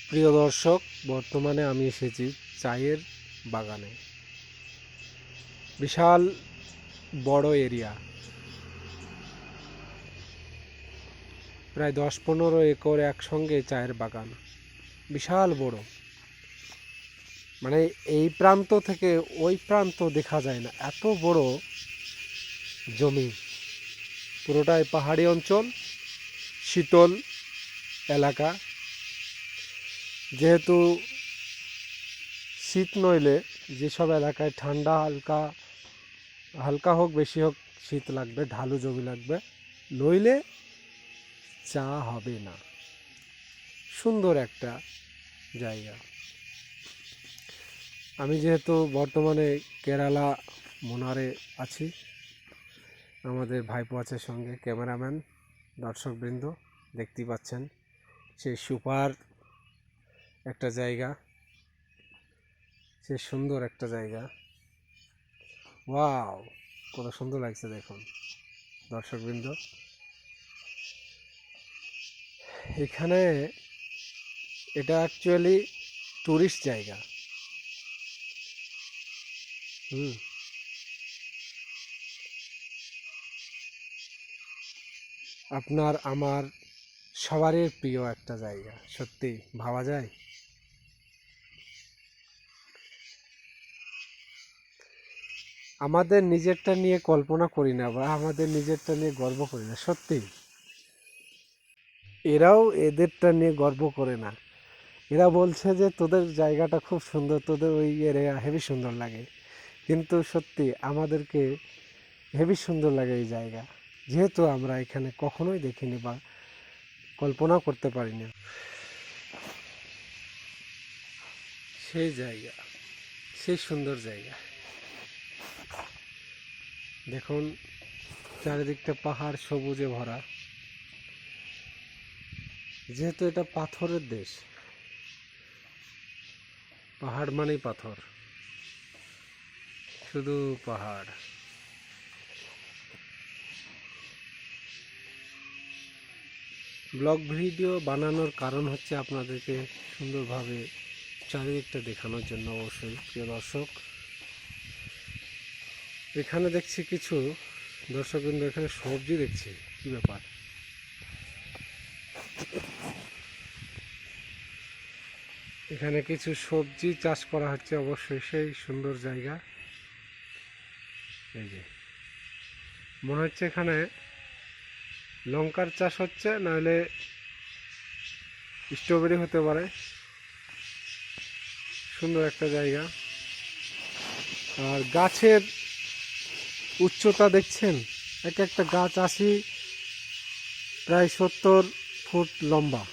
প্রিয় দর্শক, বর্তমানে আমি এসেছি চায়ের বাগানে। বিশাল বড় এরিয়া, প্রায় 10-15 একর একসঙ্গে চায়ের বাগান। বিশাল বড়, মানে এই প্রান্ত থেকে ওই প্রান্ত দেখা যায় না, এত বড় জমি। পুরোটাই পাহাড়ি অঞ্চল, শীতল এলাকা। যেহেতু শীত নইলে যেসব এলাকায় ঠান্ডা হালকা হালকা হোক বেশি হোক শীত লাগবে, ঢালু জমি লাগবে, নইলে চা হবে না। সুন্দর একটা জায়গা। আমি যেহেতু বর্তমানে কেরালা মুনারে আছি, আমাদের ভাইপো আছে সঙ্গে, ক্যামেরাম্যান, দর্শকবৃন্দ দেখতেই পাচ্ছেন। সেই সুপার একটা জায়গা, সে সুন্দর একটা জায়গা। ওয়াও, কত সুন্দর লাগছে দেখুন দর্শকবৃন্দ। এখানে এটা অ্যাকচুয়ালি টুরিস্ট জায়গা। আপনার আমার সবারই প্রিয় একটা জায়গা। সত্যি ভাবা যায়। আমাদের নিজেরটা নিয়ে কল্পনা করি না, বা আমাদের নিজেরটা নিয়ে গর্ব করি না। সত্যি এরাও এদেরটা নিয়ে গর্ব করে না। এরা বলছে যে তোদের জায়গাটা খুব সুন্দর, তোদের ওই এরিয়া হেবি সুন্দর লাগে। কিন্তু সত্যি আমাদেরকে হেবি সুন্দর লাগে এই জায়গা, যেহেতু আমরা এখানে কখনোই দেখিনি বা কল্পনাও করতে পারি না। সেই জায়গা, সেই সুন্দর জায়গা। দেখুন চারিদিকটা পাহাড় সবুজে ভরা। যেহেতু এটা পাথরের দেশ, পাহাড় মানেই পাথর, শুধু পাহাড়। ব্লগ ভিডিও বানানোর কারণ হচ্ছে আপনাদেরকে সুন্দরভাবে চারিদিকটা দেখানোর জন্য। অবশ্যই প্রিয় দর্শক, এখানে দেখছি কিছু দর্শকবৃন্দ, এখানে সবজি দেখছি। কি ব্যাপার? এখানে কিছু সবজি চাষ করা হচ্ছে, অবশ্যই সেই সুন্দর জায়গা। এই যে মনে হচ্ছে এখানে লঙ্কার চাষ হচ্ছে, নাহলে স্ট্রবেরি হতে পারে। সুন্দর একটা জায়গা। আর গাছের উচ্চতা দেখছেন, এক একটা গাছ 80 প্রায় 70 ফুট লম্বা।